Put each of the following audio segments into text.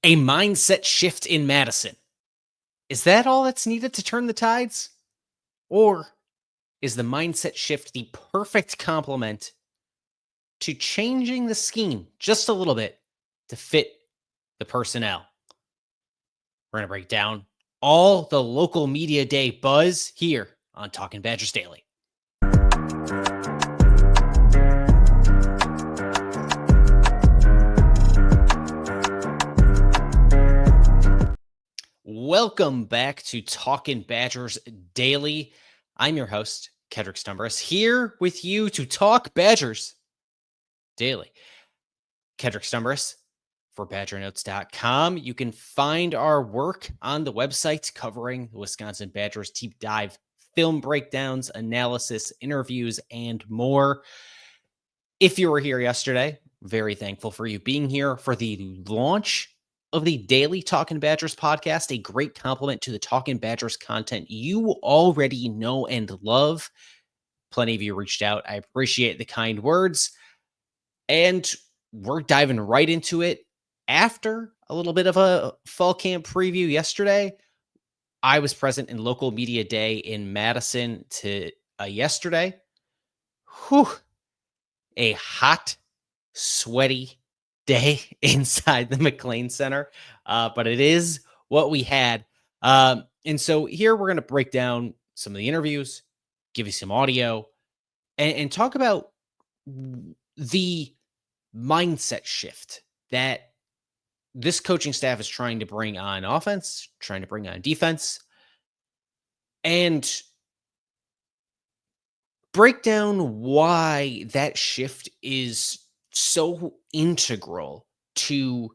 A mindset shift in Madison. Is that all that's needed to turn the tides? Or is the mindset shift the perfect complement to changing the scheme just a little bit to fit the personnel? We're going to break down all the local media day buzz here on Talking Badgers Daily. Welcome back to Talking Badgers Daily. I'm your host, Kedrick Stumbris, here with you to talk Badgers daily. Kedrick Stumbris for BadgerNotes.com. You can find our work on the website covering the Wisconsin Badgers deep dive, film breakdowns, analysis, interviews, and more. If you were here yesterday, very thankful for you being here for the launch of the Daily Talking Badgers podcast, a great compliment to the Talking Badgers content you already know and love. Plenty of you reached out. I appreciate the kind words. And we're diving right into it. After a little bit of a fall camp preview yesterday, I was present in local media day in Madison yesterday. Whew, a hot, sweaty day inside the McLean Center, but it is what we had. And so here we're going to break down some of the interviews, give you some audio, and talk about the mindset shift that this coaching staff is trying to bring on offense, trying to bring on defense, and break down why that shift is so integral to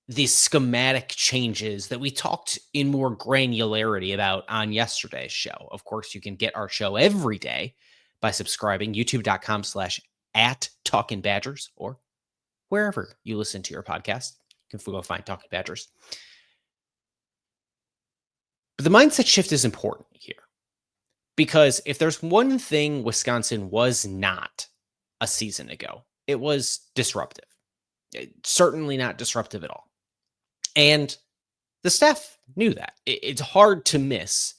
the schematic changes that we talked in more granularity about on yesterday's show. Of course, you can get our show every day by subscribing, youtube.com/@TalkinBadgers, or wherever you listen to your podcast. You can go find Talking Badgers. But the mindset shift is important here, because if there's one thing Wisconsin was not a season ago, it was disruptive. Certainly not disruptive at all. And the staff knew that. It's hard to miss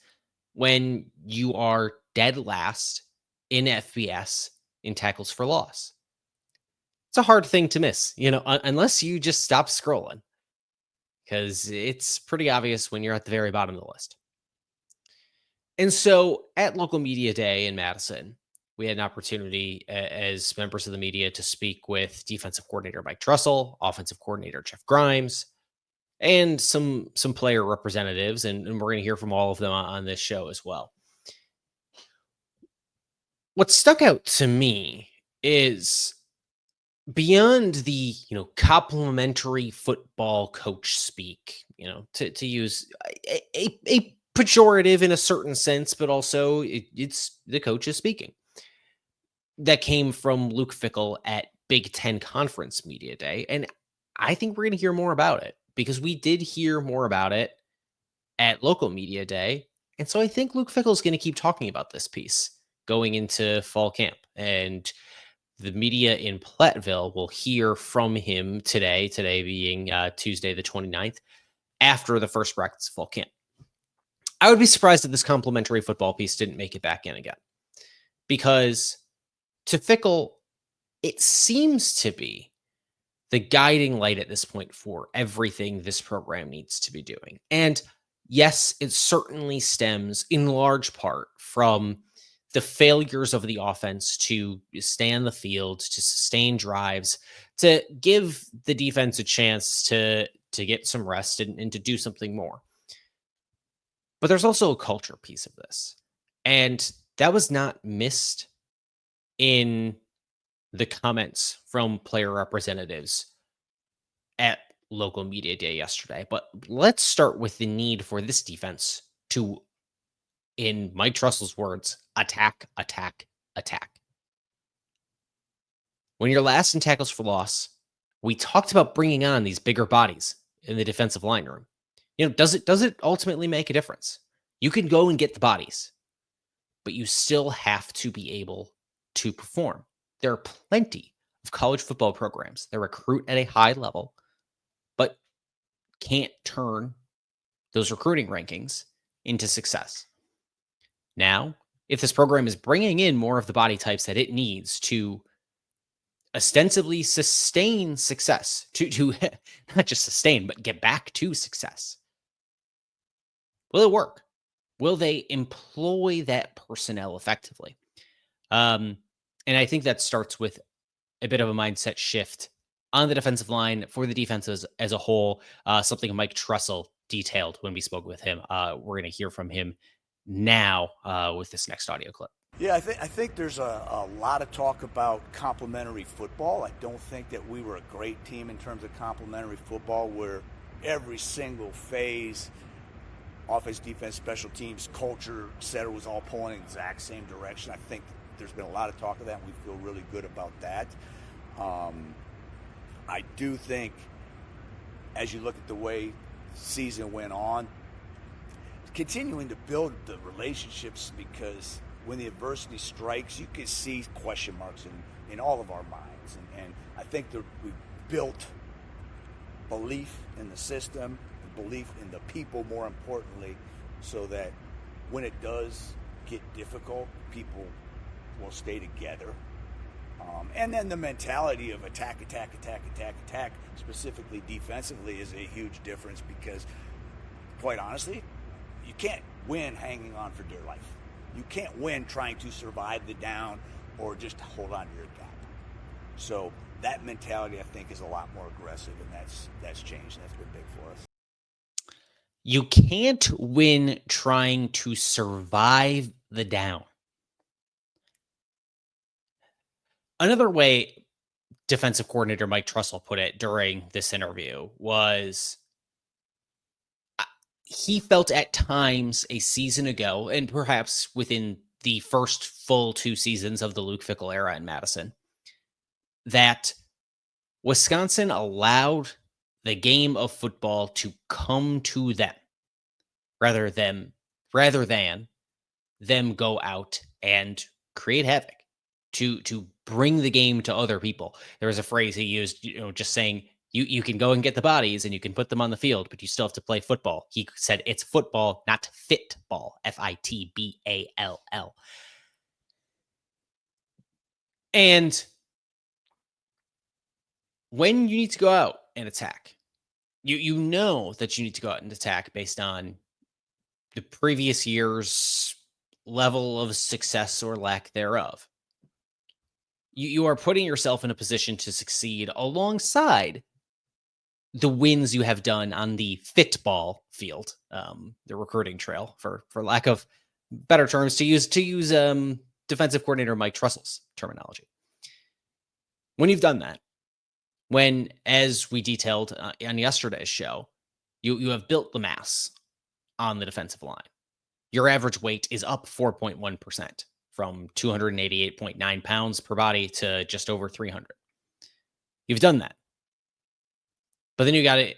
when you are dead last in FBS in tackles for loss. It's a hard thing to miss, unless you just stop scrolling, because it's pretty obvious when you're at the very bottom of the list. And so at Local Media Day in Madison, we had an opportunity as members of the media to speak with defensive coordinator Mike Tressel, offensive coordinator Jeff Grimes, and some player representatives, and we're going to hear from all of them on this show as well. What stuck out to me is beyond the complimentary football coach speak, to use a pejorative in a certain sense, but also it's the coach is speaking. That came from Luke Fickell at Big Ten Conference Media Day, and I think we're going to hear more about it, because we did hear more about it at Local Media Day. And so I think Luke Fickell is going to keep talking about this piece going into fall camp. And the media in Platteville will hear from him today being Tuesday the 29th, after the first practice of fall camp. I would be surprised if this complimentary football piece didn't make it back in again, because to Fickell, it seems to be the guiding light at this point for everything this program needs to be doing. And yes, it certainly stems in large part from the failures of the offense to stay on the field, to sustain drives, to give the defense a chance to get some rest and to do something more. But there's also a culture piece of this. And that was not missed in the comments from player representatives at Local Media Day yesterday. But let's start with the need for this defense to, in Mike Tressel's words, attack, attack, attack. When you're last in tackles for loss, we talked about bringing on these bigger bodies in the defensive line room. Does it ultimately make a difference? You can go and get the bodies, but you still have to be able to perform. There are plenty of college football programs that recruit at a high level, but can't turn those recruiting rankings into success. Now, if this program is bringing in more of the body types that it needs to ostensibly sustain success, to not just sustain, but get back to success, will it work? Will they employ that personnel effectively? And I think that starts with a bit of a mindset shift on the defensive line for the defense as a whole. Something Mike Tressel detailed when we spoke with him. We're going to hear from him now with this next audio clip. Yeah, I think there's a lot of talk about complementary football. I don't think that we were a great team in terms of complementary football where every single phase, offense, defense, special teams, culture, et cetera, was all pulling in the exact same direction. I think there's been a lot of talk of that, and we feel really good about that. I do think, as you look at the way the season went on, continuing to build the relationships, because when the adversity strikes, you can see question marks in all of our minds. And I think that we built belief in the system, belief in the people, more importantly, so that when it does get difficult, people will stay together. And then the mentality of attack, specifically defensively, is a huge difference because, quite honestly, you can't win hanging on for dear life. You can't win trying to survive the down or just hold on to your gap. So that mentality, I think, is a lot more aggressive, and that's changed. That's been big for us. You can't win trying to survive the down. Another way defensive coordinator Mike Tressel put it during this interview was he felt at times a season ago, and perhaps within the first full 2 seasons of the Luke Fickell era in Madison, that Wisconsin allowed the game of football to come to them rather than them go out and create havoc, to bring the game to other people. There was a phrase he used, just saying you can go and get the bodies and you can put them on the field, but you still have to play football. He said it's football, not fitball, Fitball. And when you need to go out and attack, you know that you need to go out and attack based on the previous year's level of success or lack thereof. You are putting yourself in a position to succeed alongside the wins you have done on the fitball field, the recruiting trail, for lack of better terms, to use defensive coordinator Mike Tressel's terminology. When you've done that, when, as we detailed on yesterday's show, you have built the mass on the defensive line. Your average weight is up 4.1%. From 288.9 pounds per body to just over 300. You've done that. But then you got to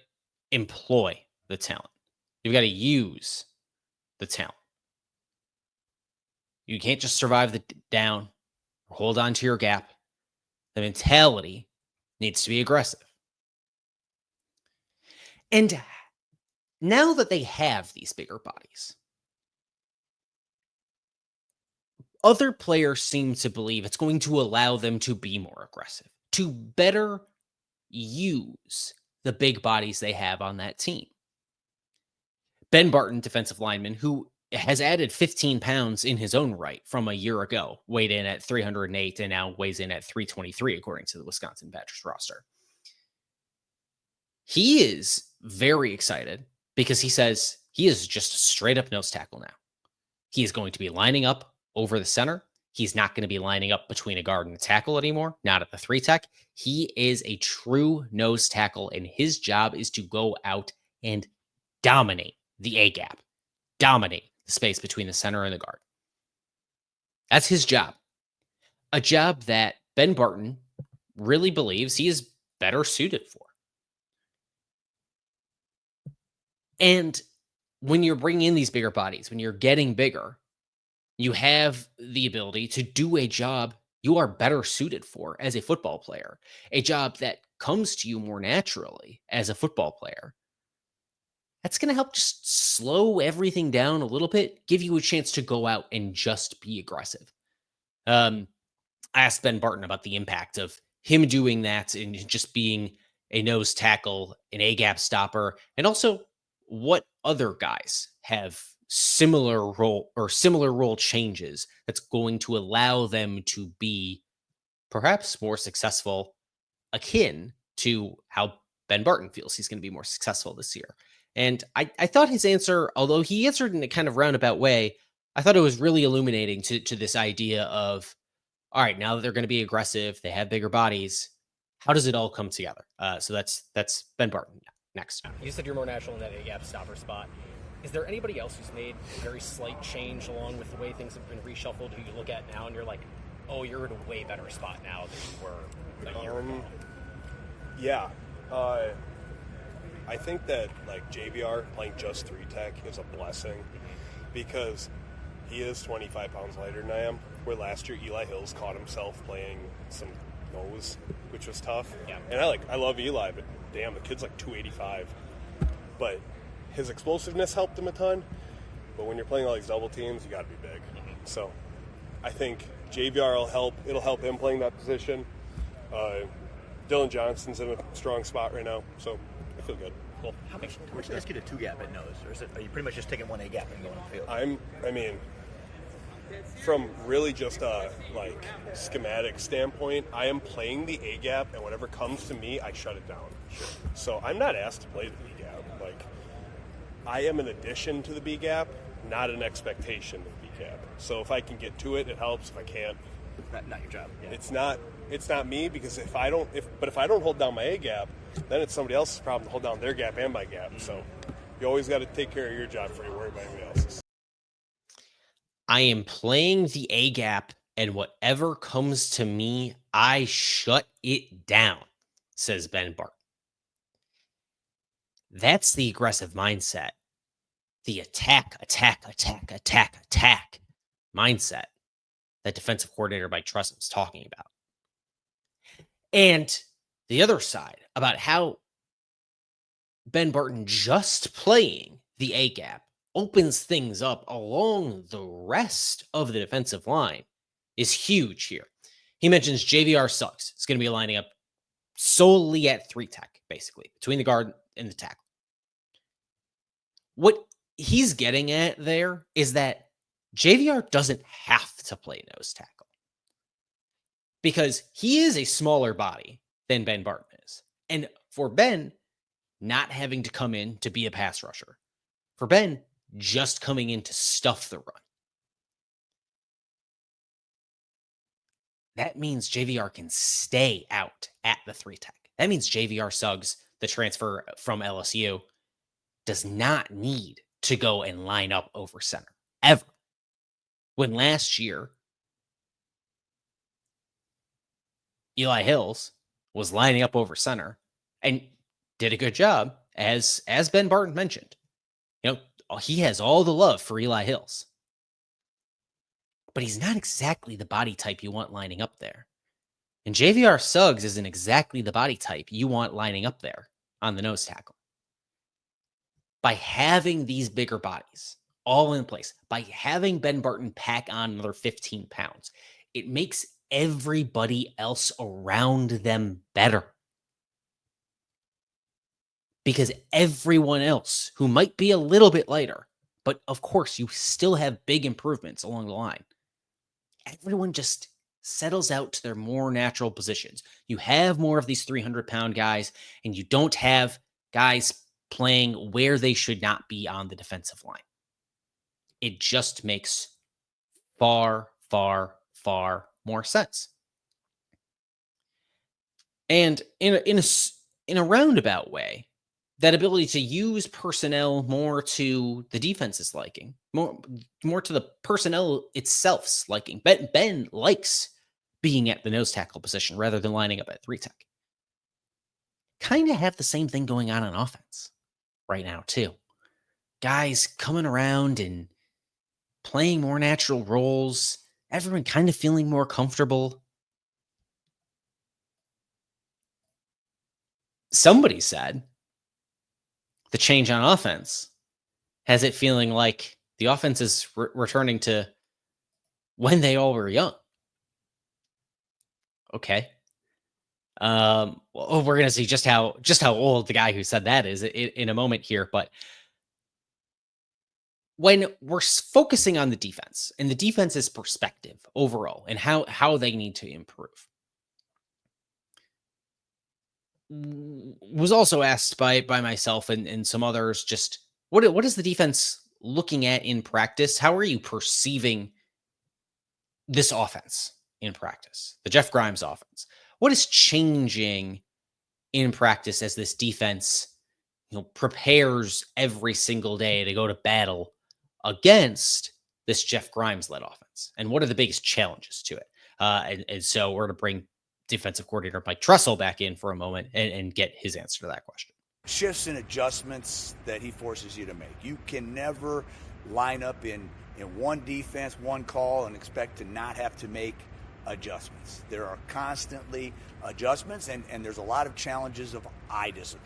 employ the talent. You've got to use the talent. You can't just survive the down or hold on to your gap. The mentality needs to be aggressive. And now that they have these bigger bodies, other players seem to believe it's going to allow them to be more aggressive, to better use the big bodies they have on that team. Ben Barten, defensive lineman, who has added 15 pounds in his own right from a year ago, weighed in at 308 and now weighs in at 323, according to the Wisconsin Badgers roster. He is very excited because he says he is just a straight up nose tackle now. He is going to be lining up over the center. He's not going to be lining up between a guard and a tackle anymore, not at the 3 tech. He is a true nose tackle, and his job is to go out and dominate the A gap, dominate the space between the center and the guard. That's his job. A job that Ben Barten really believes he is better suited for. And when you're bringing in these bigger bodies, when you're getting bigger, you have the ability to do a job you are better suited for as a football player, a job that comes to you more naturally as a football player. that's going to help just slow everything down a little bit, give you a chance to go out and just be aggressive. I asked Ben Barten about the impact of him doing that and just being a nose tackle, an A gap stopper, and also what other guys have similar role changes that's going to allow them to be perhaps more successful, akin to how Ben Barten feels he's going to be more successful this year. And I thought his answer, although he answered in a kind of roundabout way, I thought it was really illuminating to this idea of, all right, now that they're going to be aggressive, they have bigger bodies. How does it all come together? So that's Ben Barten next. You said you're more natural in that A-gap stopper spot. Is there anybody else who's made a very slight change along with the way things have been reshuffled who you look at now and you're like, oh, you're in a way better spot now than you were a year ago? Yeah. I think that, like, JVR playing just 3-tech is a blessing because he is 25 pounds lighter than I am, where last year Eli Hills caught himself playing some nose, which was tough. Yeah. And I love Eli, but damn, the kid's like 285. But his explosiveness helped him a ton. But when you're playing all these double teams, you got to be big. Mm-hmm. So I think JVR will help. It'll help him playing that position. Dylan Johnson's in a strong spot right now, so I feel good. Cool. How much do you guys get a 2-gap at nose? Or are you pretty much just taking 1 A-gap and going on the field? From really just a schematic standpoint, I am playing the A-gap, and whatever comes to me, I shut it down. Sure. So I'm not asked to play the B-gap. I am an addition to the B-gap, not an expectation of the B-gap. So if I can get to it, it helps. If I can't, not your job. Yeah. It's not me, because if I don't hold down my A-gap, then it's somebody else's problem to hold down their gap and my gap. Mm-hmm. So you always got to take care of your job before you worry about anybody else's. I am playing the A gap, and whatever comes to me, I shut it down, says Ben Barten. That's the aggressive mindset. The attack mindset that defensive coordinator Mike Tressel is talking about. And the other side about how Ben Barten just playing the A gap opens things up along the rest of the defensive line is huge here. He mentions JVR Suggs. It's going to be lining up solely at 3-tech, basically, between the guard and the tackle. What he's getting at there is that JVR doesn't have to play nose tackle because he is a smaller body than Ben Barten is. And for Ben, not having to come in to be a pass rusher, for Ben, just coming in to stuff the run, that means JVR can stay out at the 3-tech. That means JVR Suggs, the transfer from LSU, does not need to go and line up over center, ever. When last year, Eli Hills was lining up over center and did a good job, as Ben Barten mentioned. He has all the love for Eli Hills. But he's not exactly the body type you want lining up there. And JVR Suggs isn't exactly the body type you want lining up there on the nose tackle. By having these bigger bodies all in place, by having Ben Barten pack on another 15 pounds, it makes everybody else around them better. Because everyone else who might be a little bit lighter, but of course you still have big improvements along the line, everyone just settles out to their more natural positions. You have more of these 300-pound guys, and you don't have guys playing where they should not be on the defensive line. It just makes far, far, far more sense. And in a roundabout way, that ability to use personnel more to the defense's liking, more to the personnel itself's liking. Ben likes being at the nose tackle position rather than lining up at 3-tech. Kind of have the same thing going on offense right now, too. Guys coming around and playing more natural roles, everyone kind of feeling more comfortable. Somebody said the change on offense has it feeling like the offense is returning to when they all were young. Okay. Well, we're gonna see just how old the guy who said that is in a moment here. But when we're focusing on the defense and the defense's perspective overall and how they need to improve, was also asked by myself and some others, just what is the defense looking at in practice? How are you perceiving this offense in practice, the Jeff Grimes offense? What is changing in practice as this defense, prepares every single day to go to battle against this Jeff Grimes led offense? And what are the biggest challenges to it? And so we're going to bring defensive coordinator Mike Tressel back in for a moment and get his answer to that question. Shifts and adjustments that he forces you to make. You can never line up in one defense, one call, and expect to not have to make adjustments. There are constantly adjustments, and there's a lot of challenges of eye discipline.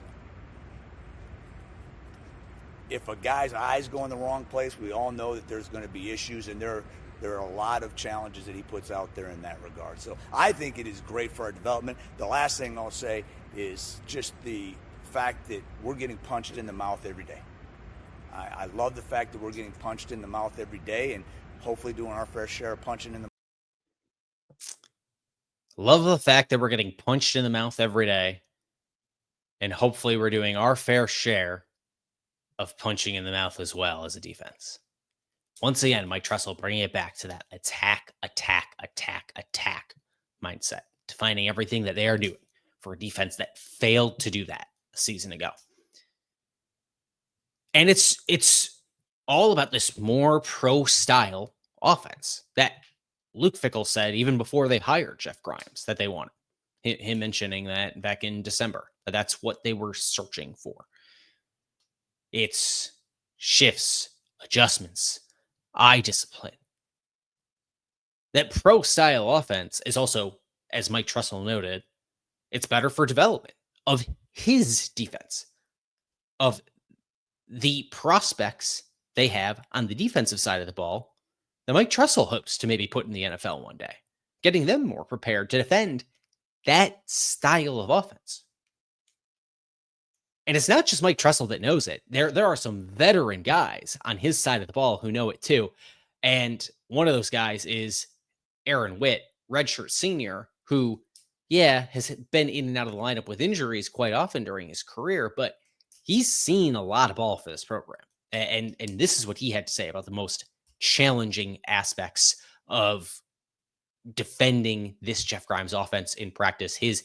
If a guy's eyes go in the wrong place, we all know that there's going to be issues, and there are a lot of challenges that he puts out there in that regard. So I think it is great for our development. The last thing I'll say is just the fact that we're getting punched in the mouth every day. I love the fact that we're getting punched in the mouth every day and hopefully doing our fair share of punching in the mouth. Love the fact that we're getting punched in the mouth every day and hopefully we're doing our fair share of punching in the mouth as well as a defense. Once again, Mike Tressel bringing it back to that attack mindset, defining everything that they are doing for a defense that failed to do that a season ago. And it's all about this more pro style offense that Luke Fickell said even before they hired Jeff Grimes that they wanted. Him mentioning that back in December, that's what they were searching for. It's shifts, adjustments, eye discipline. That pro style offense is also, as Mike Tressel noted, it's better for development of his defense, of the prospects they have on the defensive side of the ball that Mike Tressel hopes to maybe put in the NFL one day, getting them more prepared to defend that style of offense. And it's not just Mike Tressel that knows it. There are some veteran guys on his side of the ball who know it too. And one of those guys is Aaron Witt, redshirt senior, who, has been in and out of the lineup with injuries quite often during his career, but he's seen a lot of ball for this program. And this is what he had to say about the most challenging aspects of defending this Jeff Grimes offense in practice, his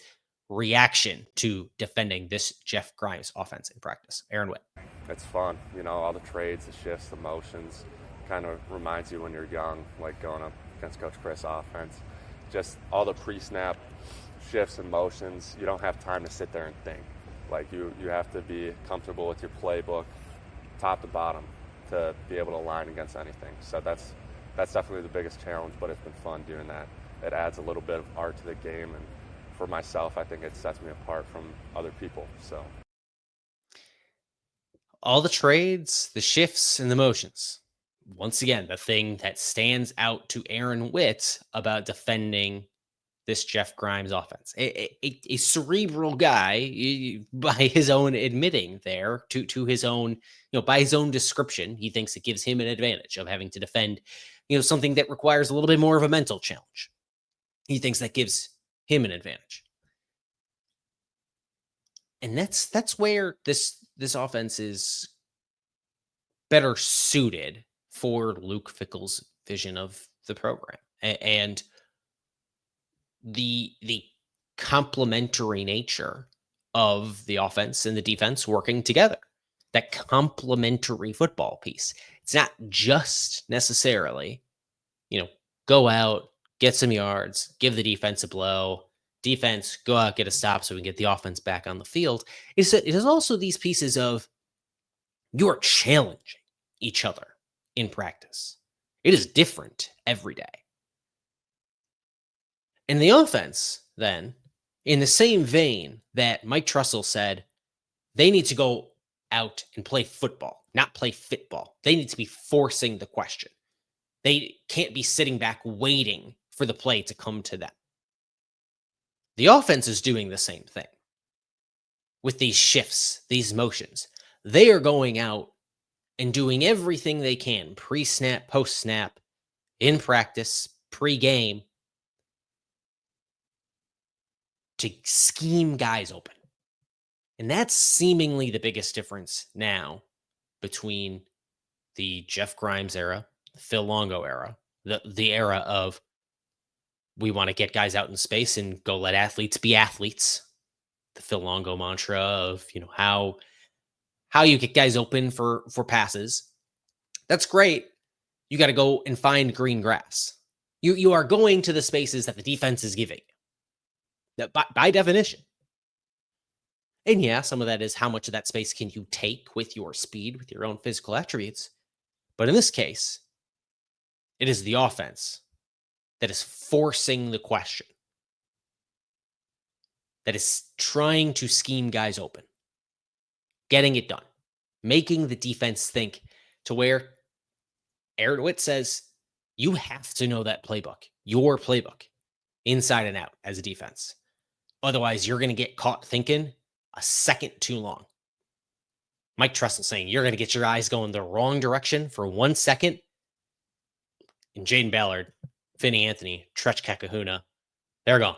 reaction to defending this Jeff Grimes offense in practice. Aaron Witt. It's fun. All the trades, the shifts, the motions kind of reminds you when you're young, like going up against Coach Chris' offense. Just all the pre-snap shifts and motions, you don't have time to sit there and think. Like you have to be comfortable with your playbook top to bottom to be able to align against anything. So that's definitely the biggest challenge, but it's been fun doing that. It adds a little bit of art to the game, and for myself, I think it sets me apart from other people. So all the trades, the shifts, and the motions. Once again, the thing that stands out to Aaron Witt about defending this Jeff Grimes offense. A cerebral guy, by his own admitting there, to his own, by his own description, he thinks it gives him an advantage of having to defend, something that requires a little bit more of a mental challenge. He thinks that gives him an advantage. And that's where this offense is better suited for Luke Fickell's vision of the program. And the complementary nature of the offense and the defense working together, that complementary football piece. It's not just necessarily, go out, get some yards, give the defense a blow, defense, go out, get a stop so we can get the offense back on the field. It is also these pieces of you are challenging each other in practice. It is different every day. And the offense, then, in the same vein that Mike Tressel said, they need to go out and play football, not play fitball. They need to be forcing the question. They can't be sitting back waiting for the play to come to them. The offense is doing the same thing with these shifts, these motions. They are going out and doing everything they can, pre-snap, post-snap, in practice, pre-game, to scheme guys open. And that's seemingly the biggest difference now between the Jeff Grimes era, the Phil Longo era, the era of we want to get guys out in space and go let athletes be athletes. The Phil Longo mantra of, how you get guys open for passes. That's great. You got to go and find green grass. You are going to the spaces that the defense is giving. That by definition. And yeah, some of that is how much of that space can you take with your speed, with your own physical attributes. But in this case, it is the offense that is forcing the question, that is trying to scheme guys open, getting it done, making the defense think to where Aaron Witt says, you have to know that playbook, your playbook, inside and out as a defense. Otherwise, you're going to get caught thinking a second too long. Mike Tressel saying you're going to get your eyes going the wrong direction for 1 second. And Jaden Ballard, Finney Anthony, Tretch Kakahuna, they're gone.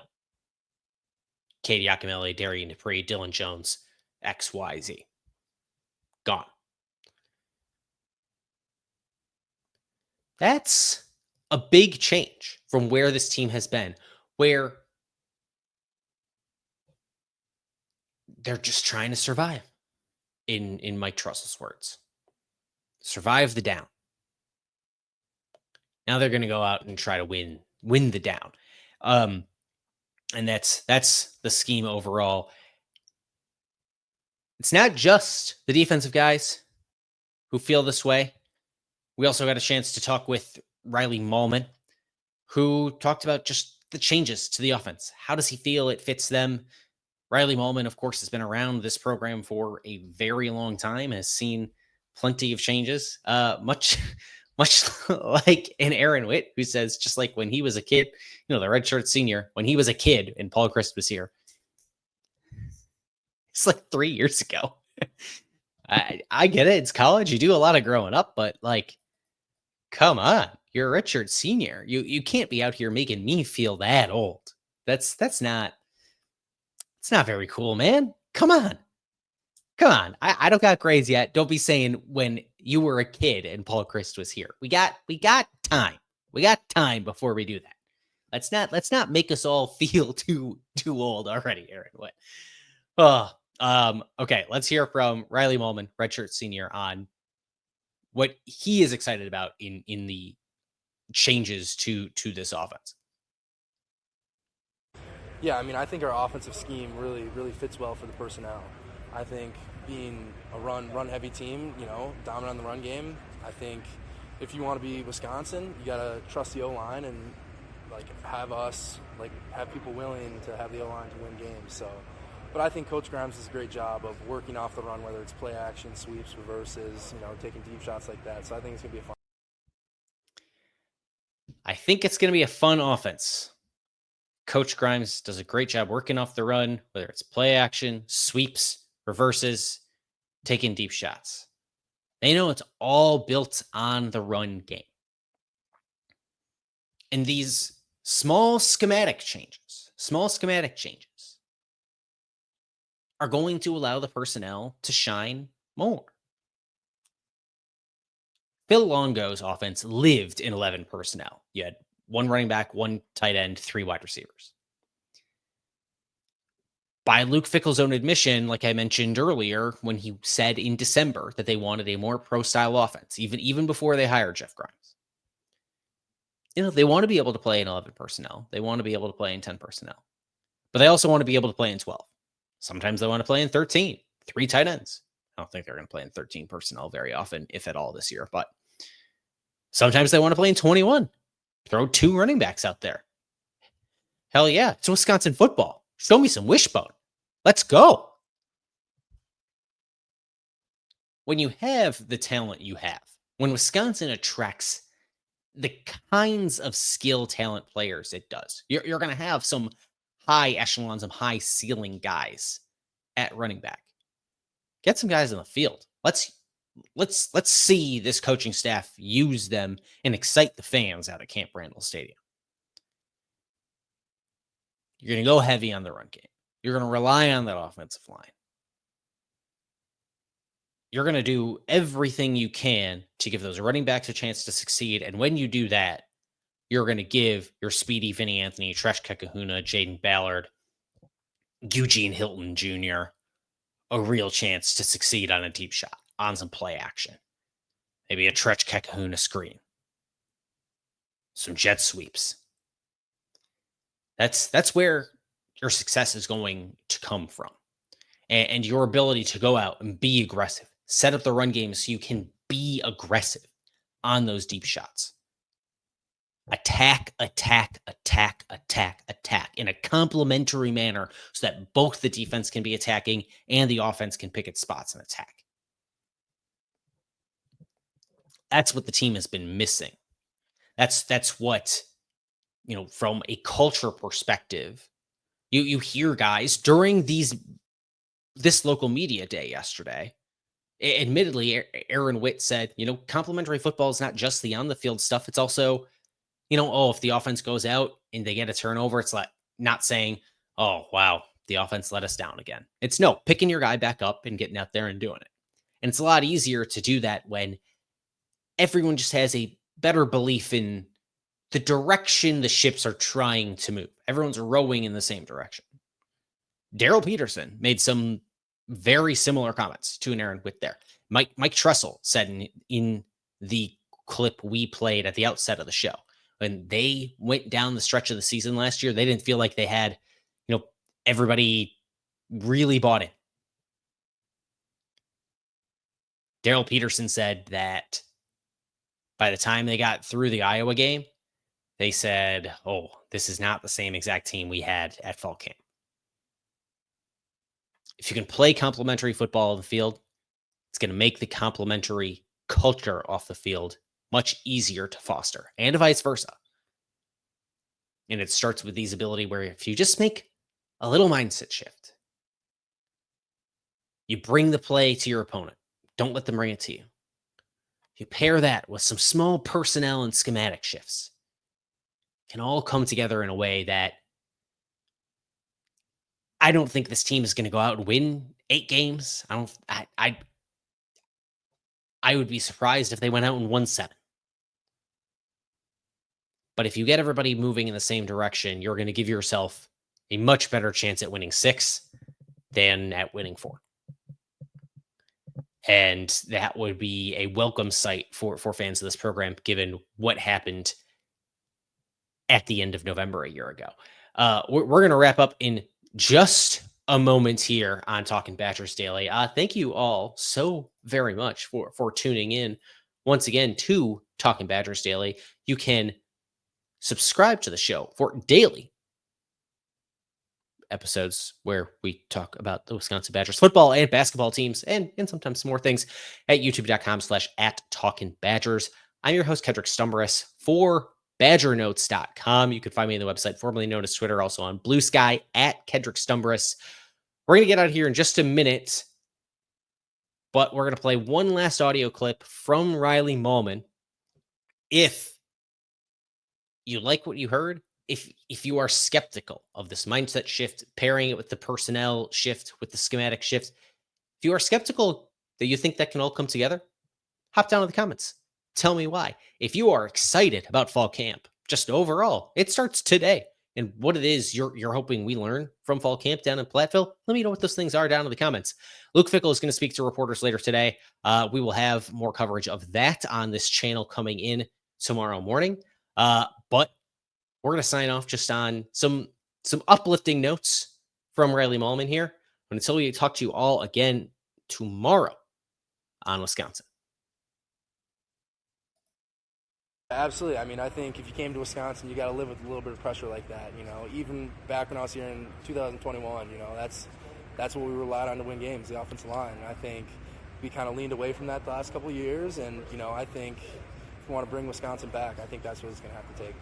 Katie Yakamele, Darian Dupree, Dylan Jones, XYZ. Gone. That's a big change from where this team has been, where they're just trying to survive, in Mike Tressel's words. Survive the down. Now they're going to go out and try to win the down. And that's the scheme overall. It's not just the defensive guys who feel this way. We also got a chance to talk with Riley Mahlman, who talked about just the changes to the offense. How does he feel it fits them? Riley Mahlman, of course, has been around this program for a very long time, has seen plenty of changes, much like an Aaron Witt, who says just like when he was a kid, the redshirt senior, when he was a kid and Paul Christ was here. It's like 3 years ago. I get it. It's college. You do a lot of growing up, but come on. You're a redshirt senior. You can't be out here making me feel that old. That's not... It's not very cool, man. Come on. I don't got grades yet. Don't be saying when you were a kid and Paul Christ was here. We got time. We got time before we do that. Let's not make us all feel too old already, Aaron Witt. Okay, let's hear from Riley Mahlman, redshirt senior, on what he is excited about in the changes to this offense. Yeah, I think our offensive scheme really fits well for the personnel. I think being a run-heavy team, dominant on the run game, I think if you want to be Wisconsin, you got to trust the O-line and, have people willing to have the O-line to win games. So, but I think Coach Grimes does a great job of working off the run, whether it's play action, sweeps, reverses, taking deep shots like that. So I think it's going to be a fun. I think it's going to be a fun offense. Coach Grimes does a great job working off the run, whether it's play action, sweeps, reverses, taking deep shots. They know it's all built on the run game. And these small schematic changes are going to allow the personnel to shine more. Phil Longo's offense lived in 11 personnel. You had 1 running back, 1 tight end, 3 wide receivers. By Luke Fickell's own admission, like I mentioned earlier, when he said in December that they wanted a more pro-style offense, even before they hired Jeff Grimes. They want to be able to play in 11 personnel. They want to be able to play in 10 personnel. But they also want to be able to play in 12. Sometimes they want to play in 13, 3 tight ends. I don't think they're going to play in 13 personnel very often, if at all, this year. But sometimes they want to play in 21. Throw 2 running backs out there. Hell yeah. It's Wisconsin football. Show me some wishbone. Let's go. when you have the talent you have, when Wisconsin attracts the kinds of skill talent players it does, you're going to have some high echelon, some high ceiling guys at running back. Get some guys on the field. Let's see this coaching staff use them and excite the fans out at Camp Randall Stadium. You're going to go heavy on the run game. You're going to rely on that offensive line. You're going to do everything you can to give those running backs a chance to succeed. And when you do that, you're going to give your speedy Vinny Anthony, Tresh Kekahuna, Jaden Ballard, Eugene Hilton Jr. a real chance to succeed on a deep shot, on some play action. Maybe a Tresh Kekahuna screen. Some jet sweeps. That's where your success is going to come from. And your ability to go out and be aggressive. Set up the run game so you can be aggressive on those deep shots. Attack, attack, attack, attack, attack in a complementary manner so that both the defense can be attacking and the offense can pick its spots and attack. That's what the team has been missing. That's what, from a culture perspective, you hear guys during this local media day yesterday. Admittedly, Aaron Witt said, complimentary football is not just the on the field stuff. It's also, if the offense goes out and they get a turnover, it's like not saying, oh, wow, the offense let us down again. It's picking your guy back up and getting out there and doing it. And it's a lot easier to do that when everyone just has a better belief in the direction the ships are trying to move. Everyone's rowing in the same direction. Daryl Peterson made some very similar comments to an Aaron Witt there. Mike Tressel said in the clip we played at the outset of the show, when they went down the stretch of the season last year, they didn't feel like they had, everybody really bought in. Daryl Peterson said that by the time they got through the Iowa game, they said, oh, this is not the same exact team we had at fall camp. If you can play complementary football on the field, it's going to make the complementary culture off the field much easier to foster, and vice versa. And it starts with these ability where if you just make a little mindset shift, you bring the play to your opponent. Don't let them bring it to you. You pair that with some small personnel and schematic shifts, it can all come together in a way that I don't think this team is going to go out and win 8 games. I would be surprised if they went out and won 7. But if you get everybody moving in the same direction, you're going to give yourself a much better chance at winning 6 than at winning 4. And that would be a welcome sight for fans of this program, given what happened at the end of November a year ago. We're going to wrap up in just a moment here on Talking Badgers Daily. Thank you all so very much for tuning in once again to Talking Badgers Daily. You can subscribe to the show for daily episodes where we talk about the Wisconsin Badgers football and basketball teams and sometimes more things at youtube.com/@TalkinBadgers. I'm your host, Kedrick Stumbris for BadgerNotes.com. You can find me on the website formerly known as Twitter, also on Blue Sky at Kedrick Stumbris. We're going to get out of here in just a minute, but we're going to play one last audio clip from Riley Mahlman. If you like what you heard, if you are skeptical of this mindset shift, pairing it with the personnel shift, with the schematic shift, if you are skeptical that you think that can all come together, hop down in the comments. Tell me why. If you are excited about fall camp, just overall, it starts today. And what it is you're hoping we learn from fall camp down in Platteville, let me know what those things are down in the comments. Luke Fickell is going to speak to reporters later today. We will have more coverage of that on this channel coming in tomorrow morning. But we're going to sign off just on some uplifting notes from Riley Mahlman here. But until we talk to you all again tomorrow on Wisconsin. Absolutely. I mean, I think if you came to Wisconsin, you got to live with a little bit of pressure like that. Even back when I was here in 2021, that's what we relied on to win games, the offensive line. And I think we kind of leaned away from that the last couple of years, and I think if we want to bring Wisconsin back, I think that's what it's going to have to take.